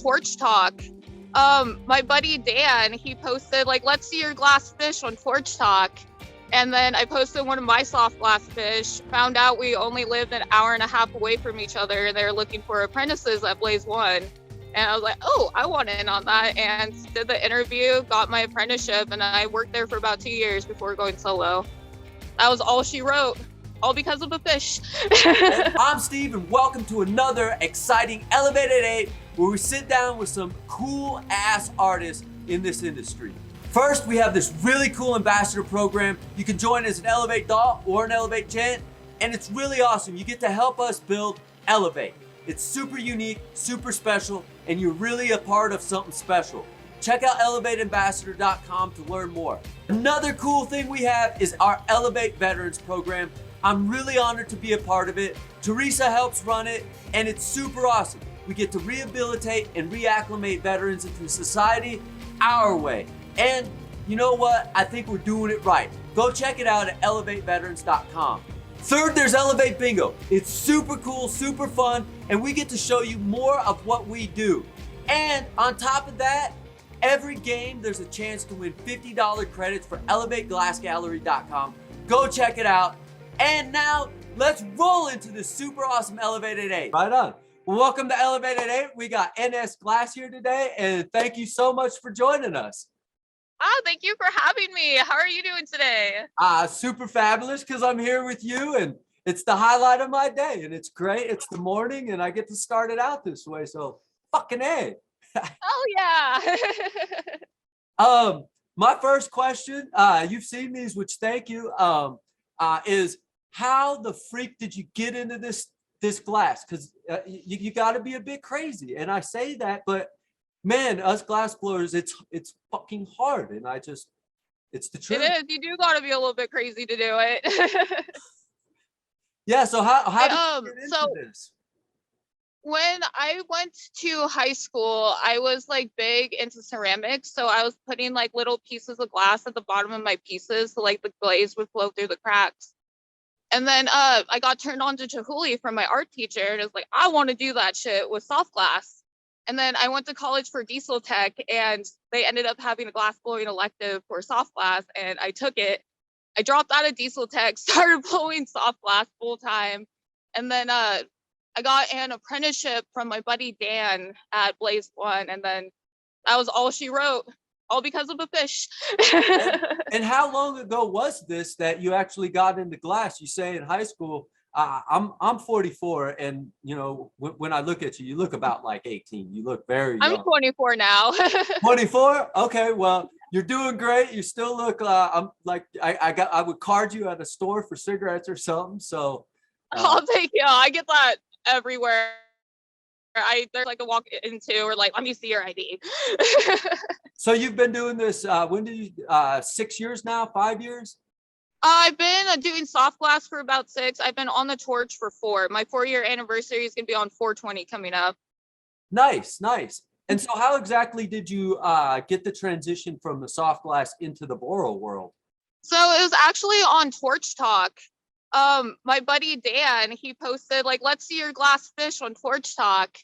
Torch Talk. My buddy Dan, he posted like, let's see your glass fish on Torch Talk. And then I posted one of my soft glass fish, found out we only lived an hour and a half away from each other. They're looking for apprentices at Blaze1. And I was like, oh, I want in on that. And did the interview, got my apprenticeship, and I worked there for about 2 years before going solo. That was all she wrote, all because of a fish. I'm Steve, and welcome to another exciting Elev8, where we sit down with some cool ass artists in this industry. First, we have this really cool ambassador program. You can join as an Elev8 doll or an Elev8 gent, and it's really awesome. You get to help us build Elev8. It's super unique, super special, and you're really a part of something special. Check out Elev8ambassador.com to learn more. Another cool thing we have is our Elev8 Veterans program. I'm really honored to be a part of it. Teresa helps run it, and it's super awesome. We get to rehabilitate and reacclimate veterans into society our way. And you know what? I think we're doing it right. Go check it out at Elev8veterans.com. Third, there's Elev8 Bingo. It's super cool, super fun, and we get to show you more of what we do. And on top of that, every game there's a chance to win $50 credits for Elevate8glassgallery.com. Go check it out. And now let's roll into this super awesome Elev8. Right on. Welcome to Elev8. We got NS Glass here today, and thank you so much for joining us. Oh, thank you for having me. How are you doing today? Super fabulous, because I'm here with you, and it's the highlight of my day, and it's great. It's the morning, and I get to start it out this way, so fucking A. Oh, yeah. My first question, you've seen these, which thank you, is how the freak did you get into this glass? Because you got to be a bit crazy, and I say that, but man, us glass blowers, it's fucking hard, and it's the truth. It is. You do got to be a little bit crazy to do it. Yeah. So how did you get into this? When I went to high school, I was like big into ceramics, so I was putting like little pieces of glass at the bottom of my pieces, so like the glaze would flow through the cracks. And then I got turned on to Chihuly from my art teacher, and it was like, I want to do that shit with soft glass. And then I went to college for diesel tech, and they ended up having a glass blowing elective for soft glass, and I took it. I dropped out of diesel tech, started blowing soft glass full time, and then I got an apprenticeship from my buddy Dan at Blaze1, and then that was all she wrote, all because of a fish. And how long ago was this that you actually got into glass? You say in high school. I'm 44, and you know, when I look at you, you look about like 18. You look very young. I'm 24 now. 24? Okay, well, you're doing great. You still look I'm like I would card you at a store for cigarettes or something. So I'll take you. I get that everywhere. There's like a walk into, or like, let me see your ID. So you've been doing this when did you 6 years now, 5 years? I've been doing soft glass for about 6. I've been on the torch for 4. My 4-year anniversary is going to be on 4/20 coming up. Nice. And so how exactly did you get the transition from the soft glass into the boral world? So it was actually on Torch Talk. My buddy Dan, he posted like, let's see your glass fish on Torch Talk.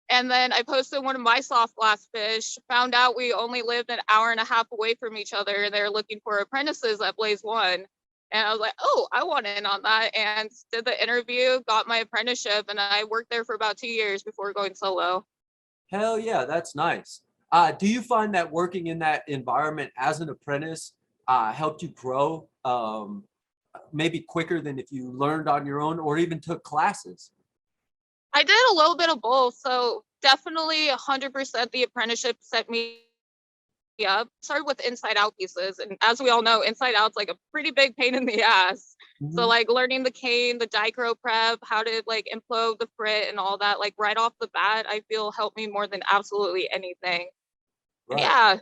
And then I posted one of my soft glass fish, found out we only lived an hour and a half away from each other. They're looking for apprentices at Blaze1. And I was like, oh, I want in on that. And did the interview, got my apprenticeship, and I worked there for about 2 years before going solo. Hell yeah, that's nice. Do you find that working in that environment as an apprentice helped you grow maybe quicker than if you learned on your own or even took classes? I did a little bit of both. So definitely 100% the apprenticeship set me up. Started with inside out pieces, and as we all know, inside out's like a pretty big pain in the ass. So like learning the cane, the dichro prep, how to like implode the frit and all that, like right off the bat, I feel helped me more than absolutely anything. Right. Yeah,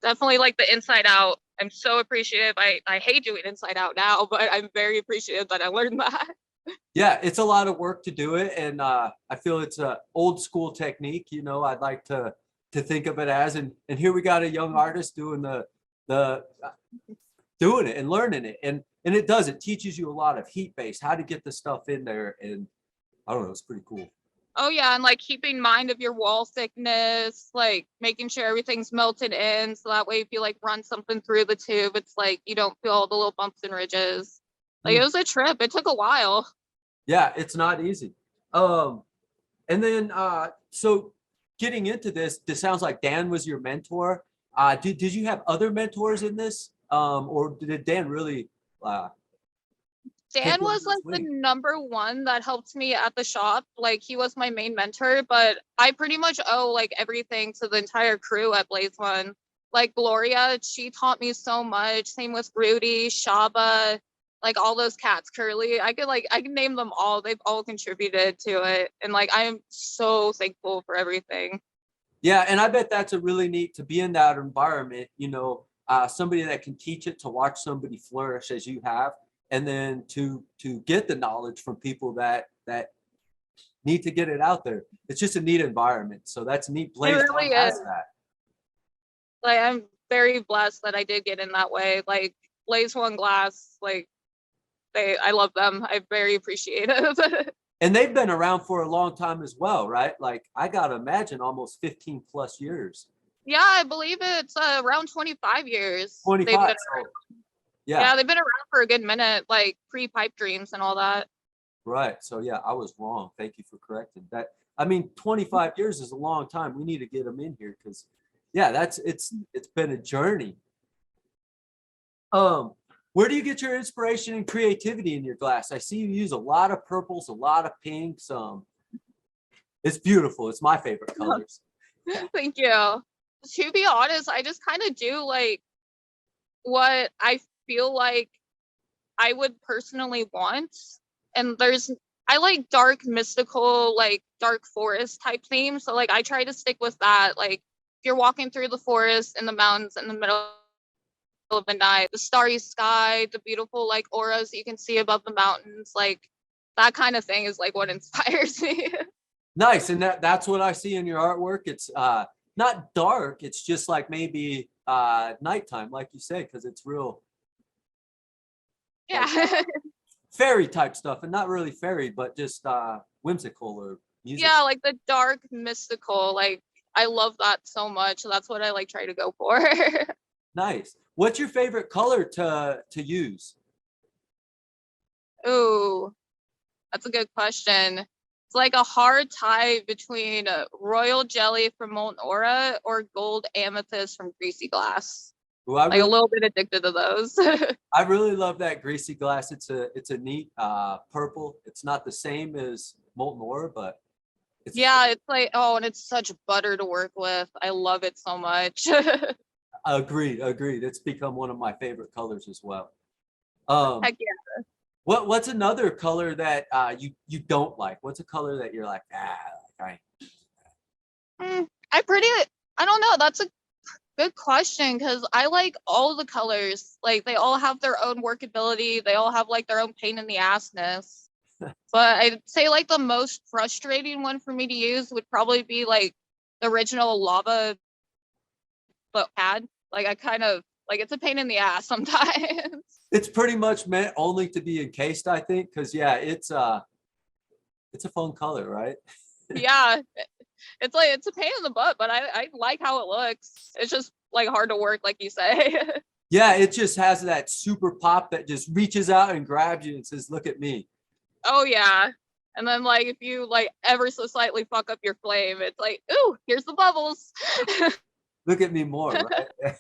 definitely like the inside out. I'm so appreciative. I hate doing inside out now, but I'm very appreciative that I learned that. Yeah, it's a lot of work to do it, and I feel it's a old school technique. You know, I'd like to think of it as, and here we got a young artist doing doing it and learning it, and it teaches you a lot of heat base, how to get the stuff in there, and I don't know, it's pretty cool. Oh yeah, and like keeping mind of your wall thickness, like making sure everything's melted in, so that way if you like run something through the tube, it's like you don't feel all the little bumps and ridges. Like it was a trip. It took a while. Yeah, it's not easy. And then so getting into this sounds like Dan was your mentor. Did you have other mentors in this? Or did Dan really take Dan you was under his like the wing? number one that helped me at the shop. Like he was my main mentor, but I pretty much owe like everything to the entire crew at Blaze One. Like Gloria, she taught me so much. Same with Rudy, Shaba, like all those cats, Curly. I could name them all. They've all contributed to it. And like I am so thankful for everything. Yeah, and I bet that's a really neat to be in that environment, somebody that can teach it, to watch somebody flourish as you have, and then to get the knowledge from people that need to get it out there. It's just a neat environment. So that's neat. It Blaze One really is. has that. Like I'm very blessed that I did get in that way. Like Blaze One Glass, like I love them. I'm very appreciative. And they've been around for a long time as well, right? Like I gotta imagine almost 15 plus years. Yeah, I believe it's around 25 years they've 25. been So around. yeah, Yeah, they've been around for a good minute, like pre-pipe dreams and all that. right. So yeah, I was wrong. Thank you for correcting that. I mean, 25 years is a long time. We need to get them in here because yeah, it's been a journey. Um, where do you get your inspiration and creativity in your glass? I see you use a lot of purples, a lot of pinks. It's beautiful. It's my favorite colors. Thank you. To be honest, I just kind of do like what I feel like I would personally want. And I like dark, mystical, like dark forest type themes. So like I try to stick with that. Like if you're walking through the forest in the mountains in the middle of the night, the starry sky, the beautiful like auras you can see above the mountains, like that kind of thing is like what inspires me. Nice. And that's what I see in your artwork. It's not dark. It's just like maybe nighttime, like you said, because it's real like Yeah. fairy type stuff, and not really fairy, but just whimsical or music. Yeah, like the dark mystical, like I love that so much. That's what I like try to go for. Nice. What's your favorite color to use? Ooh, that's a good question. It's like a hard tie between royal jelly from Molten Aura or gold amethyst from Greasy Glass. Ooh, I Like a really little bit addicted to those. I really love that greasy glass. It's a neat purple. It's not the same as molten ore, but it's Yeah, it's like, oh, and it's such butter to work with. I love it so much. agreed. It's become one of my favorite colors as well. Um, Heck yeah. what's another color that you don't like? What's a color that you're like, I I don't know. That's a good question because I like all the colors. Like they all have their own workability. They all have like their own pain in the assness. But I'd say like the most frustrating one for me to use would probably be like the original lava but pad. Like I kind of like it's a pain in the ass sometimes. it's pretty much meant only to be encased, I think, because yeah, it's a fun color, right? Yeah. It's like it's a pain in the butt, but I like how it looks. It's just like hard to work, like you say. Yeah, it just has that super pop that just reaches out and grabs you and says, "Look at me." Oh yeah. And then like if you like ever so slightly fuck up your flame, it's like, ooh, here's the bubbles. Look at me more, right?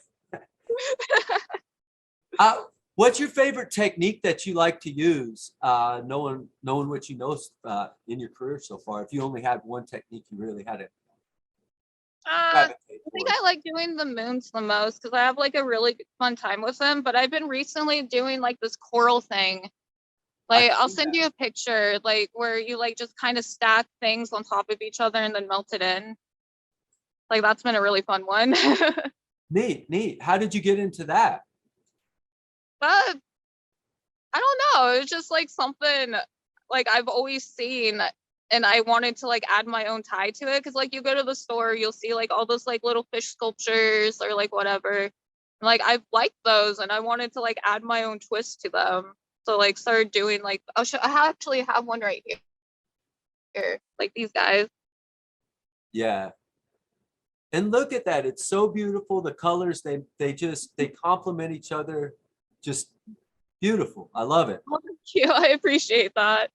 uh, what's your favorite technique that you like to use? Knowing what you know in your career so far. If you only had one technique, you really had to I gravitate think towards. I like doing the moons the most because I have like a really fun time with them. But I've been recently doing like this coral thing. I've Like I'll seen send that. you a picture, like where you like just kind of stack things on top of each other and then melt it in. Like that's been a really fun one. Neat. How did you get into that? But I don't know. It's just like something like I've always seen and I wanted to like add my own tie to it because like you go to the store, you'll see like all those like little fish sculptures or like whatever. Like I've liked those and I wanted to like add my own twist to them. So like started doing like I actually have one right here. Like these guys. Yeah. And look at that. It's so beautiful. The colors, they complement each other. Just beautiful. I love it. Oh, thank you. I appreciate that.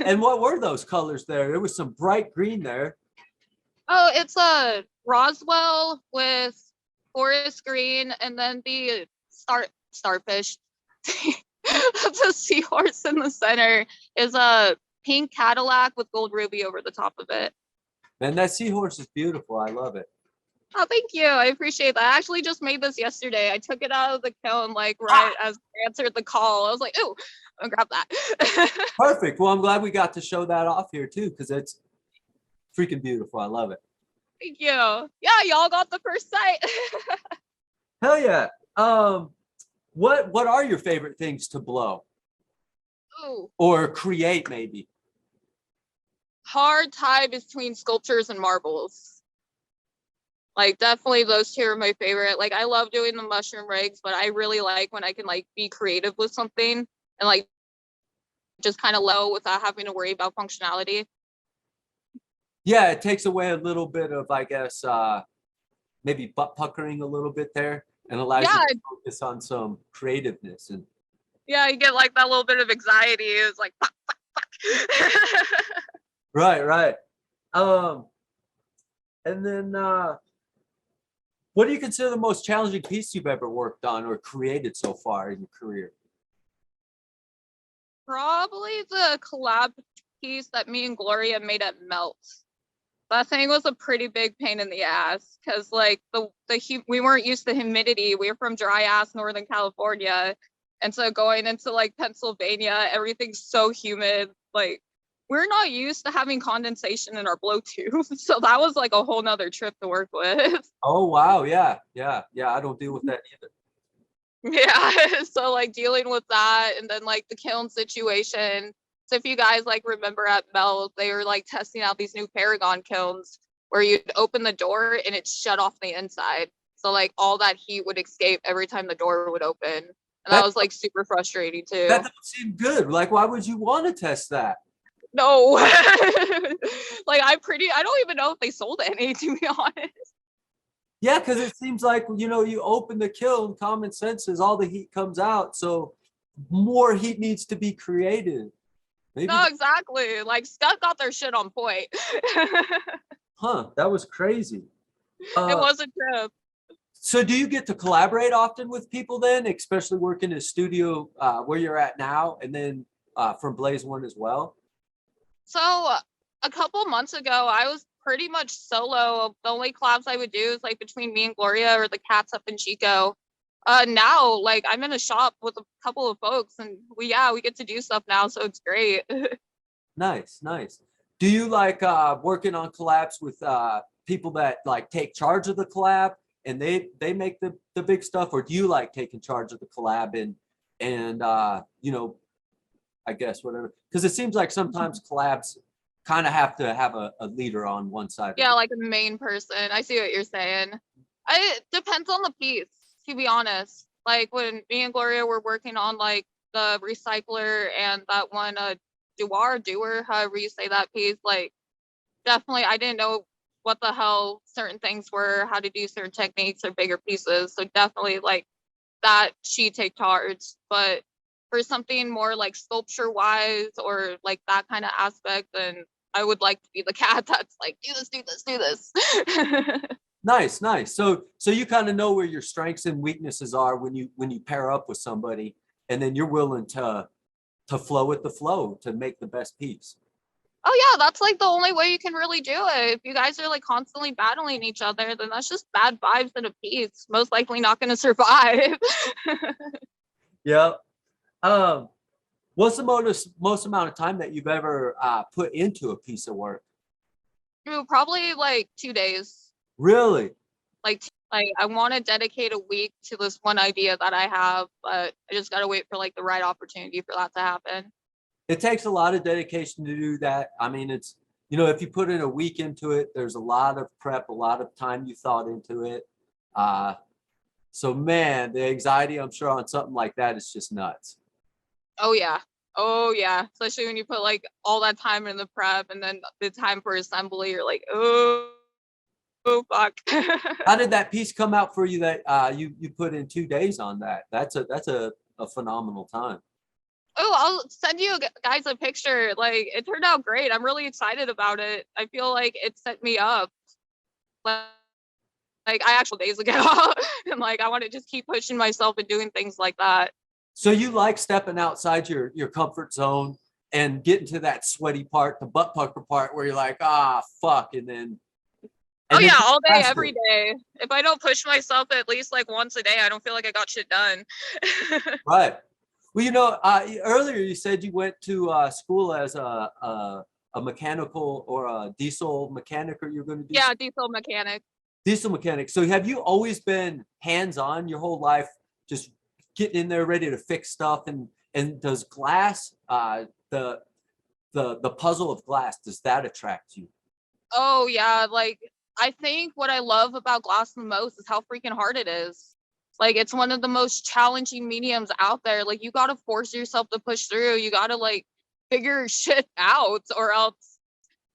And what were those colors there? There was some bright green there. Oh, it's a Roswell with forest green, and then the starfish. The seahorse in the center is a pink Cadillac with gold ruby over the top of it. Man, that seahorse is beautiful. I love it. Oh, thank you. I appreciate that. I actually just made this yesterday. I took it out of the kiln like Ah, right as I answered the call. I was like, "Ooh, I'll grab that." perfect. Well, I'm glad we got to show that off here too, because it's freaking beautiful. I love it. Thank you. Yeah, y'all got the first sight. Hell yeah. What are your favorite things to blow Ooh, or create maybe? hard tie between sculptures and marbles. Like definitely those two are my favorite. Like I love doing the mushroom rigs, but I really like when I can like be creative with something and like just kind of low without having to worry about functionality. Yeah, it takes away a little bit of, I guess, maybe butt puckering a little bit there and allows you Yeah, to focus on some creativeness. And yeah, you get like that little bit of anxiety. It's like fuck, fuck, fuck. right, right. Um, and then what do you consider the most challenging piece you've ever worked on or created so far in your career? Probably the collab piece that me and Gloria made at Melt. That thing was a pretty big pain in the ass because like we weren't used to humidity. We were from dry ass Northern California, and so going into like Pennsylvania, everything's so humid. Like we're not used to having condensation in our blow tube, so that was like a whole nother trip to work with. Oh, wow. Yeah, yeah, yeah. I don't deal with that either. Yeah, so like dealing with that, and then like the kiln situation. So if you guys like remember at Bell, they were like testing out these new Paragon kilns where you'd open the door and it shut off the inside. So like all that heat would escape every time the door would open. And that That was like super frustrating that too. doesn't seem good. Like, why would you want to test that? No. Like I don't even know if they sold any, to be honest. Yeah, because it seems like, you open the kiln, common sense is all the heat comes out. So more heat needs to be created. Maybe, No, exactly. Like Scott got their shit on point. huh? That was crazy. It Uh, was a trip. so do you get to collaborate often with people then, especially working in a studio where you're at now, and then from Blaze One as well? So a couple months ago, I was pretty much solo. The only collabs I would do is like between me and Gloria or the cats up in Chico. Now like I'm in a shop with a couple of folks, and we get to do stuff now, so it's great. Nice, nice. Do you like working on collabs with people that like take charge of the collab and they make the big stuff, or do you like taking charge of the collab and I guess whatever? Because it seems like sometimes collabs kind of have to have a leader on one side or Yeah, the like a main person. I see what you're saying. It depends on the piece, to be honest. Like when me and Gloria were working on like the recycler and that one doer, however you say that piece, like definitely I didn't know what the hell certain things were, how to do certain techniques or bigger pieces. So definitely like that she take charge. But for something more like sculpture wise or like that kind of aspect, then I would like to be the cat that's like, do this, do this, do this. Nice, nice. So you kind of know where your strengths and weaknesses are when you pair up with somebody, and then you're willing to flow with the flow to make the best piece. Oh yeah, that's like the only way you can really do it. If you guys are like constantly battling each other, then that's just bad vibes in a piece. Most likely not going to survive. Yeah. Um, what's the most amount of time that you've ever put into a piece of work? Ooh, probably like 2 days. Really? Like I want to dedicate a week to this one idea that I have, but I just got to wait for like the right opportunity for that to happen. It takes a lot of dedication to do that. I mean, if you put in a week into it, there's a lot of prep, a lot of time you thought into it. Uh, so man, the anxiety I'm sure on something like that is just nuts. Oh yeah. Oh yeah. Especially when you put like all that time in the prep and then the time for assembly, you're like, oh. Oh fuck. How did that piece come out for you that you put in 2 days on that? That's a phenomenal time. Oh, I'll send you guys a picture. Like it turned out great. I'm really excited about it. I feel like it set me up. Like I actually days ago. And like I want to just keep pushing myself and doing things like that. So you like stepping outside your comfort zone and getting to that sweaty part, the butt pucker part where you're like, ah, fuck, Oh and then yeah, all day, faster. every day. If I don't push myself at least like once a day, I don't feel like I got shit done. Right. Well, earlier you said you went to school as a mechanical or a diesel mechanic, or you're going to do Yeah, diesel mechanic. diesel mechanic. So have you always been hands-on your whole life, just getting in there ready to fix stuff? And does glass, the puzzle of glass, does that attract you? Oh yeah, like I think what I love about glass the most is how freaking hard it is. Like it's one of the most challenging mediums out there. Like you gotta force yourself to push through. You gotta like figure shit out, or else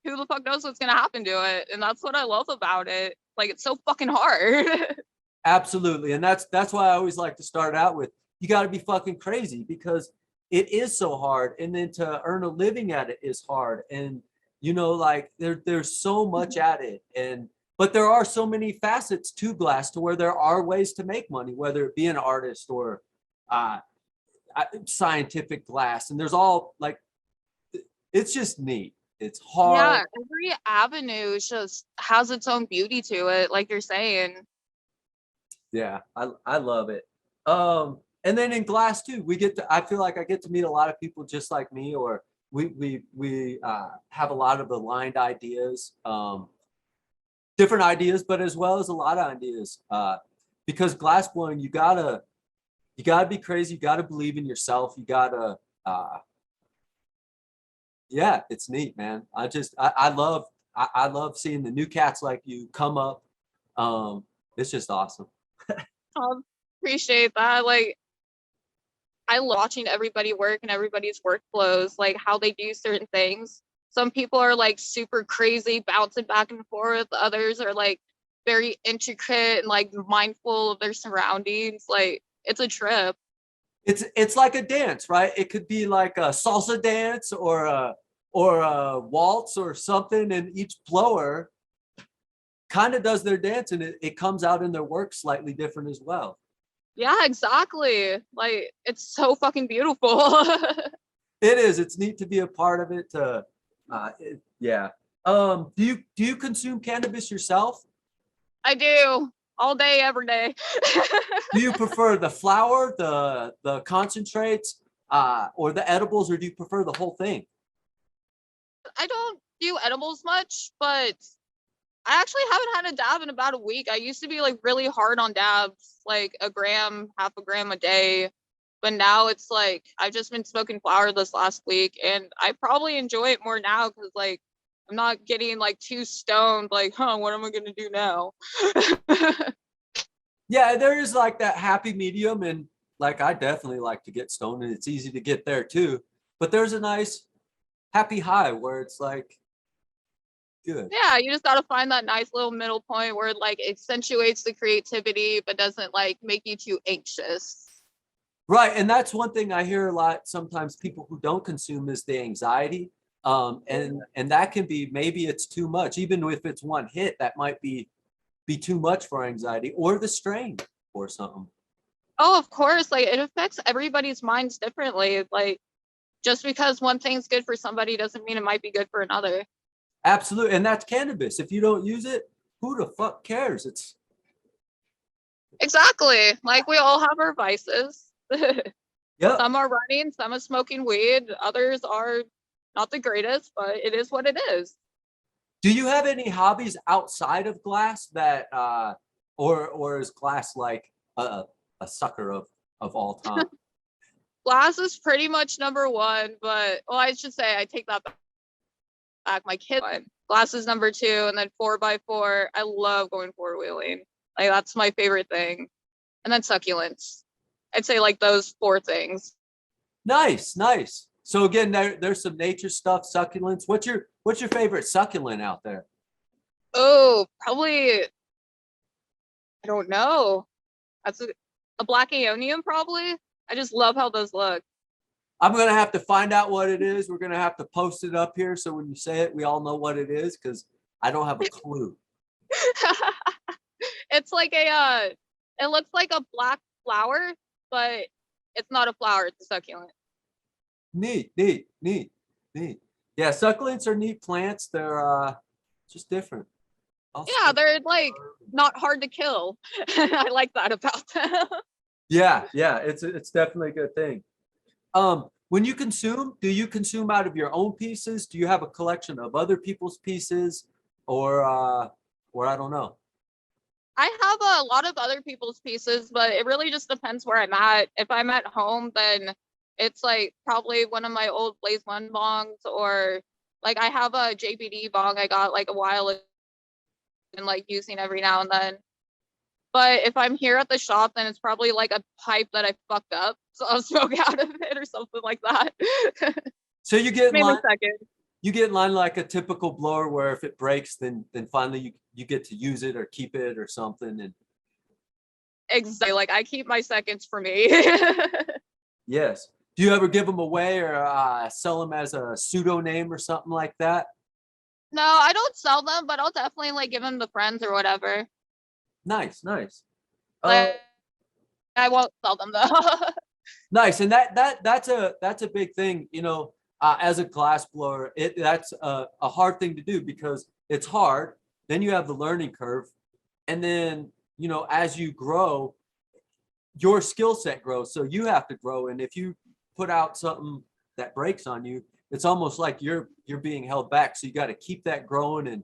who the fuck knows what's gonna happen to it. And that's what I love about it. Like it's so fucking hard. Absolutely. And that's why I always like to start out with, you got to be fucking crazy, because it is so hard. And then to earn a living at it is hard. And, like there's so much at it. But there are so many facets to glass to where there are ways to make money, whether it be an artist or uh, scientific glass. And there's all like, it's just neat. It's hard. Yeah, every avenue just has its own beauty to it, like you're saying. Yeah, I love it. And then in glass too, I feel like I get to meet a lot of people just like me, or we have a lot of aligned ideas, different ideas, but as well as a lot of ideas. Because glass blowing, you gotta be crazy, you gotta believe in yourself, you gotta yeah, it's neat, man. I love seeing the new cats like you come up. It's just awesome. I appreciate that. Like I love watching everybody work and everybody's workflows, like how they do certain things. Some people are like super crazy, bouncing back and forth. Others are like very intricate and like mindful of their surroundings. Like it's a trip. It's like a dance, right? It could be like a salsa dance or a waltz or something, and each blower kind of does their dance, and it comes out in their work slightly different as well. Yeah, exactly. Like it's so fucking beautiful. It is. It's neat to be a part of it. Yeah. Do you consume cannabis yourself? I do all day, every day. Do you prefer the flower, the concentrates, or the edibles, or do you prefer the whole thing? I don't do edibles much, but I actually haven't had a dab in about a week. I used to be like really hard on dabs, like a gram, half a gram a day. But now it's like I've just been smoking flower this last week, and I probably enjoy it more now because like I'm not getting like too stoned, like, huh, what am I gonna do now? Yeah, there is like that happy medium, and like I definitely like to get stoned, and it's easy to get there too. But there's a nice happy high where it's like good. Yeah, you just gotta find that nice little middle point where it like accentuates the creativity but doesn't like make you too anxious. Right, and that's one thing I hear a lot sometimes, people who don't consume, is the anxiety. And that can be, maybe it's too much, even if it's one hit, that might be too much for anxiety, or the strain or something. Oh, of course, like it affects everybody's minds differently. Like just because one thing's good for somebody doesn't mean it might be good for another. Absolutely, and that's cannabis. If you don't use it, who the fuck cares? It's Exactly. Like we all have our vices. yep. Some are running, some are smoking weed, others are not the greatest, but it is what it is. Do you have any hobbies outside of glass that or is glass like a sucker of all time? Glass is pretty much number one, but well, I should say I take that back. My kid one. Glass is number two, and then 4x4. I love going four wheeling. Like that's my favorite thing. And then succulents. I'd say like those four things. Nice, nice. So again, there's some nature stuff, succulents. What's your favorite succulent out there? Oh, probably, I don't know. That's a black aeonium, probably. I just love how those look. I'm gonna have to find out what it is. We're gonna have to post it up here so when you say it, we all know what it is because I don't have a clue. It's like it looks like a black flower, but it's not a flower, it's a succulent. Neat. Yeah, succulents are neat plants. They're just different. Yeah, they're like not hard to kill. I like that about them. Yeah, it's definitely a good thing. When you consume, do you consume out of your own pieces? Do you have a collection of other people's pieces, or I don't know? I have a lot of other people's pieces, but it really just depends where I'm at. If I'm at home, then it's like probably one of my old Blaze One bongs, or like I have a JBD bong I got like a while ago and like using every now and then. But if I'm here at the shop, then it's probably like a pipe that I fucked up, so I'll smoke out of it or something like that. So you get in Maybe line, a second. you get in line like a typical blower, where if it breaks, then finally you get to use it or keep it or something. And Exactly. Like I keep my seconds for me. yes, do you ever give them away or sell them as a pseudo name or something like that? No, I don't sell them, but I'll definitely like give them to friends or whatever. Nice. Like I won't sell them though. Nice, and that's a big thing, you know. As a glass blower, that's a hard thing to do because it's hard. Then you have the learning curve, and then you know as you grow, your skill set grows, so you have to grow. And if you put out something that breaks on you, it's almost like you're being held back. So you got to keep that growing. And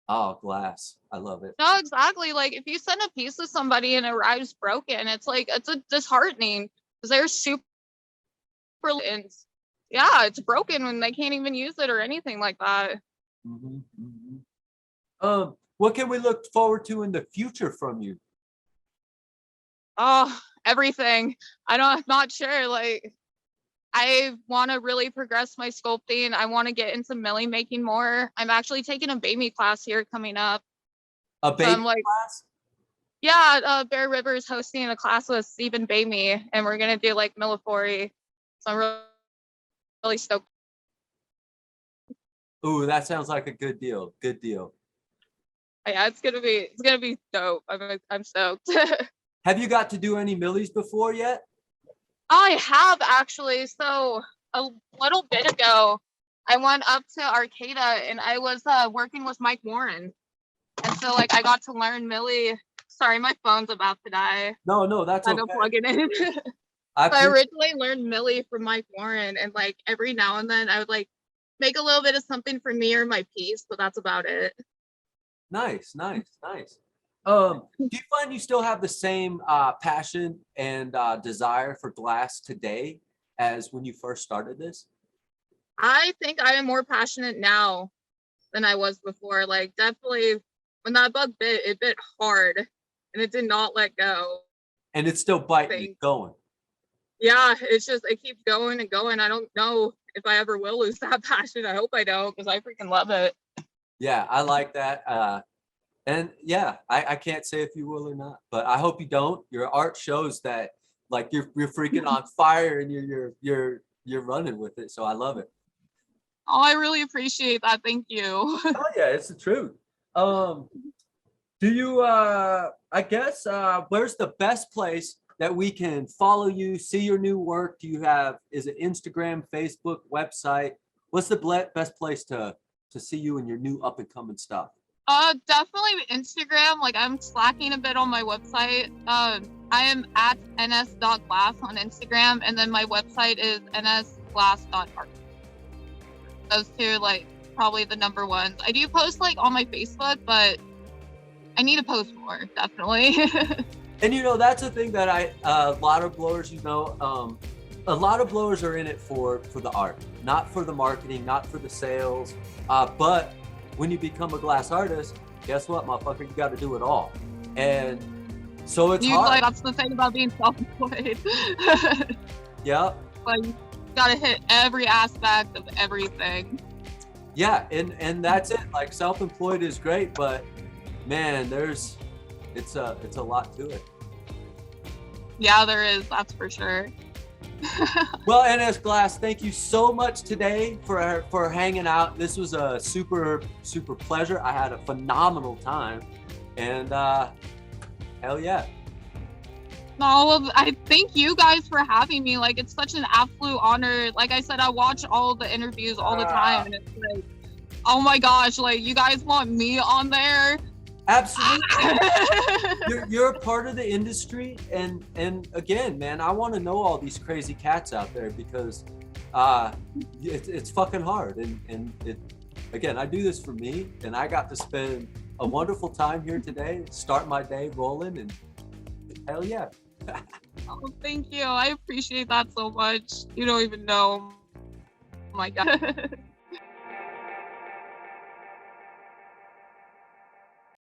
oh, glass, I love it. No, exactly. Like if you send a piece to somebody and it arrives broken, it's like it's a disheartening because they're super and yeah, it's broken when they can't even use it or anything like that. What can we look forward to in the future from you? Oh, everything. I'm not sure. Like I want to really progress my sculpting. I want to get into milling making more. I'm actually taking a baby class here coming up. A So baby I'm like, class? yeah, Bear River is hosting a class with Stephen Bamey, and we're gonna do like milliphory. So I'm really stoked. Ooh, that sounds like a good deal. Good deal. Yeah, it's gonna be dope. I'm stoked. Have you got to do any millies before yet? I have actually. So a little bit ago, I went up to Arcata and I was working with Mike Warren, and so like I got to learn Millie. Sorry, my phone's about to die. No, that's I okay. don't plug it in. I originally learned Millie from Mike Warren, and like every now and then I would like make a little bit of something for me or my piece, but that's about it. Nice. Do you find you still have the same passion and desire for glass today as when you first started this? I think I am more passionate now than I was before. Like definitely when that bug bit, it bit hard and it did not let go. And it's still biting and going. Yeah, it's just it keeps going and going. I don't know if I ever will lose that passion. I hope I don't because I freaking love it. Yeah, I like that. And yeah, I can't say if you will or not, but I hope you don't. Your art shows that like you're freaking on fire and you're running with it. So I love it. Oh, I really appreciate that. Thank you. Oh yeah, it's the truth. Do you I guess where's the best place that we can follow you, see your new work? Do you have, is it Instagram, Facebook, website? What's the best place to see you and your new up and coming stuff? Definitely Instagram. Like I'm slacking a bit on my website. I am at ns.glass on Instagram, and then my website is nsglass.art. Those two, like, probably the number ones. I do post like on my Facebook, but I need to post more, definitely. And you know, that's the thing that a lot of blowers, you know, a lot of blowers are in it for the art, not for the marketing, not for the sales. But when you become a glass artist, guess what, motherfucker, you got to do it all. And so it's hard. Like, that's the thing about being self-employed. Yeah. Like, you gotta hit every aspect of everything. Yeah, and that's it. Like self-employed is great, but man, it's a lot to it. Yeah, there is. That's for sure. Well, NS Glass, thank you so much today for hanging out. This was a super pleasure. I had a phenomenal time, and hell yeah. No, well, I thank you guys for having me. Like, it's such an absolute honor. Like I said, I watch all the interviews all the time, and it's like, oh my gosh, like you guys want me on there? Absolutely. You're a part of the industry, and again, man, I want to know all these crazy cats out there because it's fucking hard, and it again, I do this for me, and I got to spend a wonderful time here today, start my day rolling, and hell yeah. Oh, thank you. I appreciate that so much. You don't even know. Oh my God.